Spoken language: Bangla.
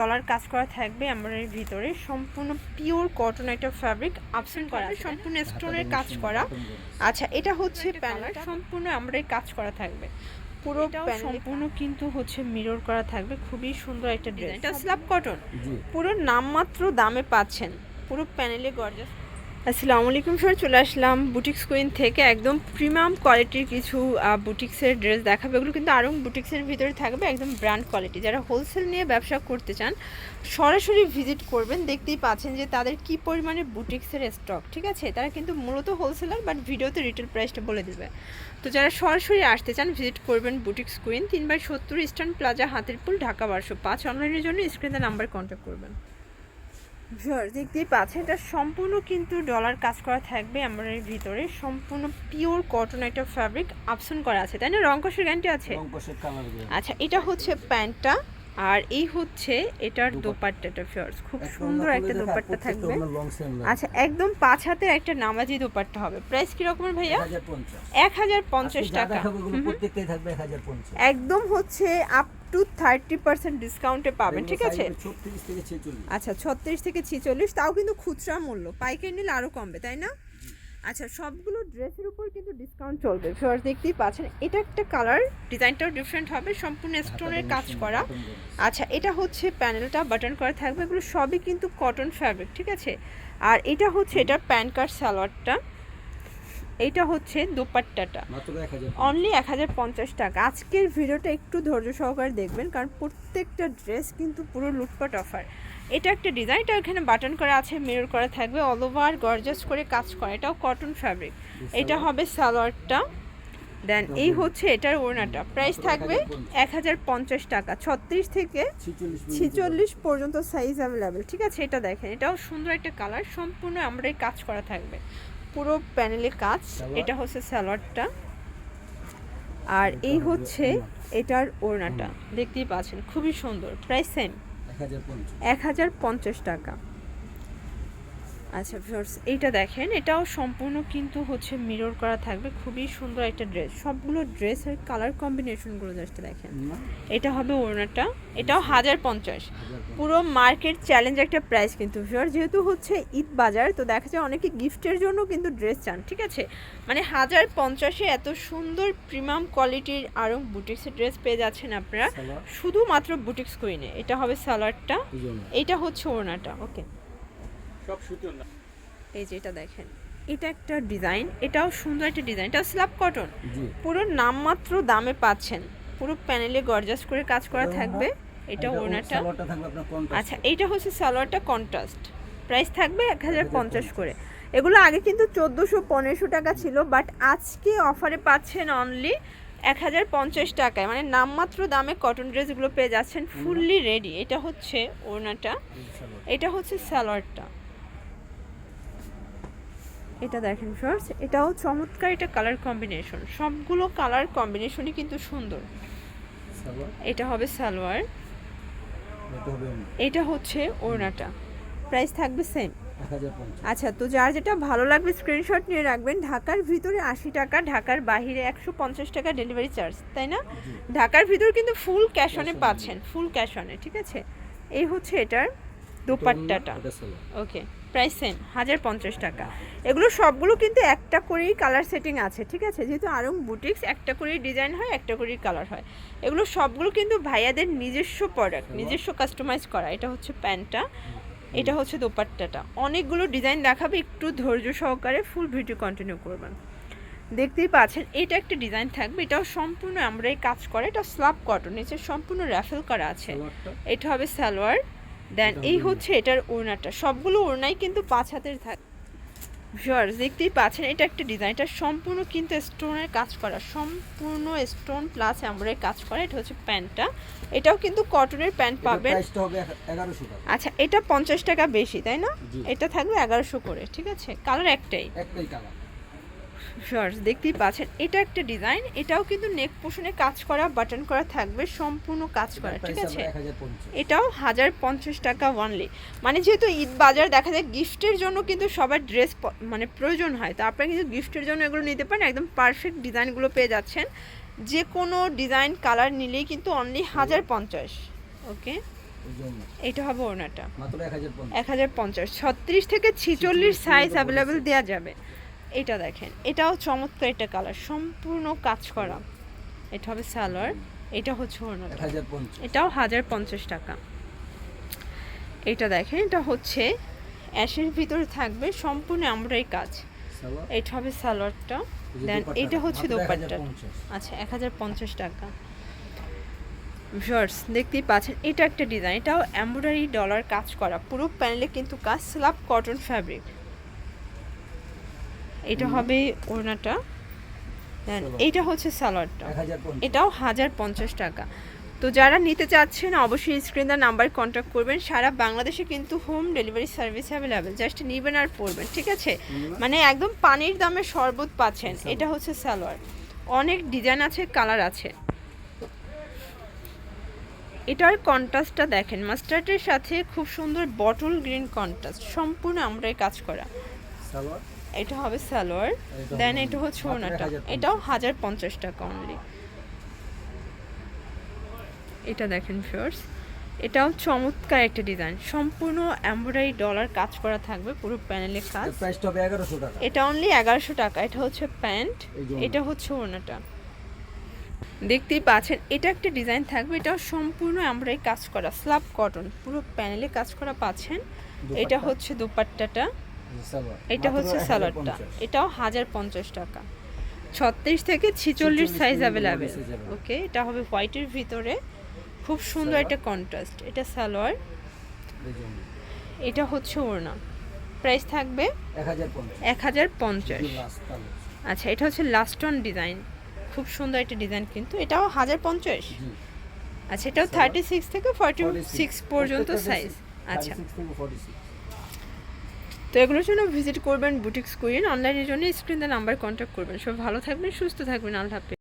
ডলার কাজ করা থাকবে এমব্রয়ডারির ভিতরে, সম্পূর্ণ পিওর কটন একটা ফ্যাব্রিক আপসেন করা, সম্পূর্ণ স্টোনের কাজ করা। আচ্ছা, এটা হচ্ছে প্যানেল, সম্পূর্ণ এমব্রয়ডারি কাজ করা থাকবে, পুরো সম্পূর্ণ কিন্তু হচ্ছে মিরর করা থাকবে, খুবই সুন্দর একটা ডিজাইন। এটা স্ল্যাব কটন, পুরো নামমাত্র দামে পাচ্ছেন, পুরো প্যানেলে গর্জাস। আসসালামু আলাইকুম স্যার, চলে আসলাম বুটিক্স কুইন থেকে। একদম প্রিমিয়াম কোয়ালিটির কিছু বুটিক্সের ড্রেস দেখাবে। এগুলো কিন্তু আরং বুটিক্সের ভিতরে থাকবে, একদম ব্র্যান্ড কোয়ালিটি। যারা হোলসেল নিয়ে ব্যবসা করতে চান সরাসরি ভিজিট করবেন, দেখতেই পাচ্ছেন যে তাদের কি পরিমাণে বুটিক্সের স্টক। ঠিক আছে, তারা কিন্তু মূলত হোলসেলার, বাট ভিডিওতে রিটেল প্রাইসটা বলে দেবে। তো যারা সরাসরি আসতে চান ভিজিট করবেন boutiques queen, 3/70 eastern plaza, Hatirpul, Dhaka 1205। অনলাইনের জন্য স্ক্রিনে নাম্বার কন্ট্যাক্ট করবেন। দেখতেই পাচ্ছেন এটা সম্পূর্ণ কিন্তু ডলার কাজ করা থাকবে এমব্রয়ডারির ভিতরে, সম্পূর্ণ পিওর কটন একটা ফ্যাব্রিক আপসন করা আছে, তাই না? রংকশের গ্যারান্টি আছে। আচ্ছা, এটা হচ্ছে প্যান্টটা, আর এই হচ্ছে এটার দোপাট্টাটা। ফিয়ার্স, খুব সুন্দর একটা দোপাট্টা থাকবে। আচ্ছা, একদম 5 হাতের একটা নামাজি দোপাট্টা হবে। প্রাইস কি রকমের ভাইয়া? 1050 টাকা। একদম হচ্ছে আপ টু 30% ডিসকাউন্টে পাবেন। ঠিক আছে, আচ্ছা 36 থেকে 46, তাও কিন্তু খুচরা মূল্য, পাইকারি নিলে আরও কমবে, তাই না? আচ্ছা, সবগুলো ড্রেসের উপর কিন্তু ডিসকাউন্ট চলবে। ফিওর্স, দেখতেই পাচ্ছেন এটা একটা কালার, ডিজাইনটাও ডিফারেন্ট হবে, সম্পূর্ণ স্টোনের কাজ করা। আচ্ছা, এটা হচ্ছে প্যানেলটা বাটন করা থাকবে, এগুলো সবই কিন্তু কটন ফ্যাব্রিক। ঠিক আছে, আর এটা হচ্ছে এটার প্যান্ট কাট সালোয়ারটা, এইটা হচ্ছে দোপাট্টাটা, অনলি 1050 টাকা। আজকের ভিডিওটা একটু ধৈর্য সহকারে দেখবেন, কারণ প্রত্যেকটা ড্রেস কিন্তু পুরো লুটপাট অফার। এটা একটা ডিজাইন, এটা এখানে বাটন করা আছে, মিরর করা থাকবে, অল ওভার গর্জাস করে কাজ করা, এটাও কটন ফ্যাব্রিক। এটা হবে সালোয়ারটা, দেন এই হচ্ছে এটার ওড়নাটা। প্রাইস থাকবে 1050 টাকা, 36 থেকে 46 পর্যন্ত সাইজ অ্যাভেলেবেল। ঠিক আছে, এটা দেখেন, এটাও সুন্দর একটা কালার, সম্পূর্ণ আমরা কাজ করা থাকবে, পুরো প্যানেলে কাজ। এটা হচ্ছে সালোয়ারটা, আর এই হচ্ছে এটার ওড়নাটা, দেখতেই পাচ্ছেন খুবই সুন্দর। প্রাইস সেম, 1050 টাকা। আচ্ছা ভিউয়ার্স, এইটা দেখেন, এটাও সম্পূর্ণ কিন্তু হচ্ছে মিরর করা থাকবে, খুবই সুন্দর একটা ড্রেস। সবগুলো ড্রেসের কালার কম্বিনেশনগুলো জাস্ট দেখেন। এটা হবে ওড়নাটা, এটাও 1050, পুরো মার্কেট চ্যালেঞ্জ একটা প্রাইস কিন্তু ভিউয়ার্স। যেহেতু হচ্ছে ঈদ বাজার, তো দেখা যায় অনেকে গিফটের জন্য কিন্তু ড্রেস চান। ঠিক আছে, মানে 1050-এ এত সুন্দর প্রিমিয়াম কোয়ালিটির আরও বুটিক্সের ড্রেস পেয়ে যাচ্ছেন আপনারা শুধুমাত্র বুটিক্স কুইনে। এটা হবে সালোয়ারটা, এইটা হচ্ছে ওড়নাটা। ওকে, এই যে এটা দেখেন, এটা একটা ডিজাইন, এটাও সুন্দর একটা ডিজাইন, এটা স্ল্যাব কটন, পুরো নামমাত্র দামে পাচ্ছেন, পুরো প্যানেলে গর্জাস করে কাজ করা থাকবে। এটা ওড়নাটা। আচ্ছা, এইটা হচ্ছে সালোয়ারটা কন্ট্রাস্ট, প্রাইস থাকবে 1050 করে। এগুলো আগে কিন্তু 1400-1500 টাকা ছিল, বাট আজকে অফারে পাচ্ছেন অনলি 1050 টাকায়, মানে নামমাত্র দামে কটন ড্রেসগুলো পেয়ে যাচ্ছেন ফুললি রেডি। এটা হচ্ছে ওড়নাটা, এটা হচ্ছে সালোয়ারটা। এটা দেখেন ফার্স্ট, এটাও চমৎকার, এটা কালার কম্বিনেশন, সবগুলো কালার কম্বিনেশনই কিন্তু সুন্দর। এটা হবে সালোয়ার, এটা হচ্ছে ওড়নাটা। প্রাইস থাকবে সেম। আচ্ছা, তো যার যেটা ভালো লাগবে স্ক্রিনশট নিয়ে রাখবেন। ঢাকার ভিতরে 80 টাকা, ঢাকার বাইরে 150 টাকা ডেলিভারি চার্জ, তাই না? ঢাকার ভিতরে কিন্তু ফুল ক্যাশ অনে পাচ্ছেন, ফুল ক্যাশ অনে। ঠিক আছে, এই হচ্ছে এটার দোপাট্টাটা। ওকে, প্রাইস সেম 1050 টাকা। এগুলো সবগুলো কিন্তু একটা করেই কালার সেটিং আছে। ঠিক আছে, যেহেতু আরং বুটিক্স, একটা করেই ডিজাইন হয়, একটা করেই কালার হয়। এগুলো সবগুলো কিন্তু ভাইয়াদের নিজস্ব প্রোডাক্ট, নিজস্ব কাস্টমাইজ করা। এটা হচ্ছে প্যান্টটা, এটা হচ্ছে দোপাট্টাটা। অনেকগুলো ডিজাইন দেখাবে, একটু ধৈর্য সহকারে ফুল ভিডিও কন্টিনিউ করবেন। দেখতেই পাচ্ছেন এটা একটা ডিজাইন থাকবে, এটাও সম্পূর্ণ আমরাই কাজ করে, এটা স্ল্যাব কটন, নিচে সম্পূর্ণ র্যাফেল করা আছে। এটা হবে সালোয়ার, দেন এই হচ্ছে এটার ওড়নাটা। সবগুলো ওড়নাই কিন্তু 5 হাতের থাকে। ভিউয়ার্স, দেখতেই পাচ্ছেন এটা একটা ডিজাইন, এটা সম্পূর্ণ কিন্তু স্টোনের কাজ করা, সম্পূর্ণ স্টোন প্লাস আমরাই কাজ করা। এটা হচ্ছে প্যান্টটা, এটাও কিন্তু কটনের প্যান্ট পাবেন। আচ্ছা, এটা 50 টাকা বেশি, তাই না? এটা থাকবে 1100 করে। ঠিক আছে, কালার একটাই কালার। ভিউয়ার্স, দেখতেই পাচ্ছেন এটা একটা ডিজাইন, এটাও কিন্তু নেক পোর্শনে কাজ করা, বাটন করা থাকবে, সম্পূর্ণ কাজ করা। ঠিক আছে, এটাও 1050 টাকা অনলি। মানে যেহেতু ঈদ বাজার, দেখা যায় গিফটের জন্য কিন্তু সবার ড্রেস মানে প্রয়োজন হয়, তো আপনারা কিন্তু গিফটের জন্য এগুলো নিতে পারেন। একদম পারফেক্ট ডিজাইনগুলো পেয়ে যাচ্ছেন, যে কোনো ডিজাইন কালার নিলেই কিন্তু অনলি 1050। ওকে, এটা হবে ওড়নাটা মাত্র 1050 36 থেকে 46 সাইজ অ্যাভেলেবেল দেওয়া যাবে। এটা দেখেন, এটাও চমৎকার একটা কালার, সম্পূর্ণ কাজ করা। এটা হবে সালোয়ার, এটা হচ্ছে ওড়নাটা, এটাও 1050 টাকা। এটা দেখেন, এটা হচ্ছে অ্যাশের ভিতরে থাকবে সম্পূর্ণ এমব্রয়ডারি কাজ। এটা হবে সালোয়ারটা, দেন এটা হচ্ছে দোপাট্টা। আচ্ছা 1050 টাকা। ভিউয়ার্স দেখতেই পাচ্ছেন, এটা একটা ডিজাইন, এটাও এমব্রয়ডারি ডলার কাজ করা, পুরো প্যানেলে কিন্তু কাজ, স্ল্যাব কটন ফ্যাব্রিক। এটা হবে ওড়নাটা, দেন এইটা হচ্ছে সালোয়ারটা, এটাও 1050 টাকা। তো যারা নিতে চাচ্ছেন অবশ্যই স্ক্রিনে নাম্বার কন্ট্যাক্ট করবেন। সারা বাংলাদেশে কিন্তু home delivery service available, just নেবেন আর পড়বেন, ঠিক আছে? মানে একদম পানির দামে শরবত পাচ্ছেন। এটা হচ্ছে সালোয়ার, অনেক ডিজাইন আছে, কালার আছে। এটার কন্ট্রাস্টটা দেখেন, মাস্টার্ডের সাথে খুব সুন্দর বটল গ্রিন কন্ট্রাস্ট, সম্পূর্ণ আমরাই কাজ করা। এটা হবে সালোয়ার, দেন এটা হচ্ছে ওড়নাটা, এটাও 1050 টাকা অনলি। এটা দেখেন ভিউয়ার্স, এটাও চমৎকার একটা ডিজাইন, সম্পূর্ণ এমব্রয়ডারি ডলার কাজ করা থাকবে, পুরো প্যানেলে কাজ। প্রাইসটা হবে 1100 টাকা। এটা অনলি 1100 টাকা। এটা হচ্ছে প্যান্ট, এটা হচ্ছে ওড়নাটা, দেখতেই পাচ্ছেন। এটা একটা ডিজাইন থাকবে, এটাও সম্পূর্ণ এমব্রয়ডারি কাজ করা, স্ল্যাব কটন, পুরো প্যানেলে কাজ করা পাচ্ছেন। এটা হচ্ছে দোপাট্টাটা, এটা হচ্ছে সালোয়ারটা, এটাও 1050 টাকা। 36 থেকে 46 সাইজ অ্যাভেলেবেল। ওকে, এটা হবে হোয়াইটের ভিতরে, খুব সুন্দর একটা কন্ট্রাস্ট। এটা সালোয়ার, এটা হচ্ছে ওড়না, প্রাইস থাকবে 1050। আচ্ছা, এটা হচ্ছে লাস্ট অন ডিজাইন, খুব সুন্দর একটা ডিজাইন কিন্তু, এটাও 1050। আচ্ছা, এটাও 36 থেকে 46 পর্যন্ত সাইজ। আচ্ছা, তো এগুলোর জন্য ভিজিট করবেন বুটিক্স কুইন। অনলাইনের জন্য স্ক্রিনে নাম্বার কন্ট্যাক্ট করবেন। সব ভালো থাকবেন, সুস্থ থাকবেন, আল্লাহ হাফেজ।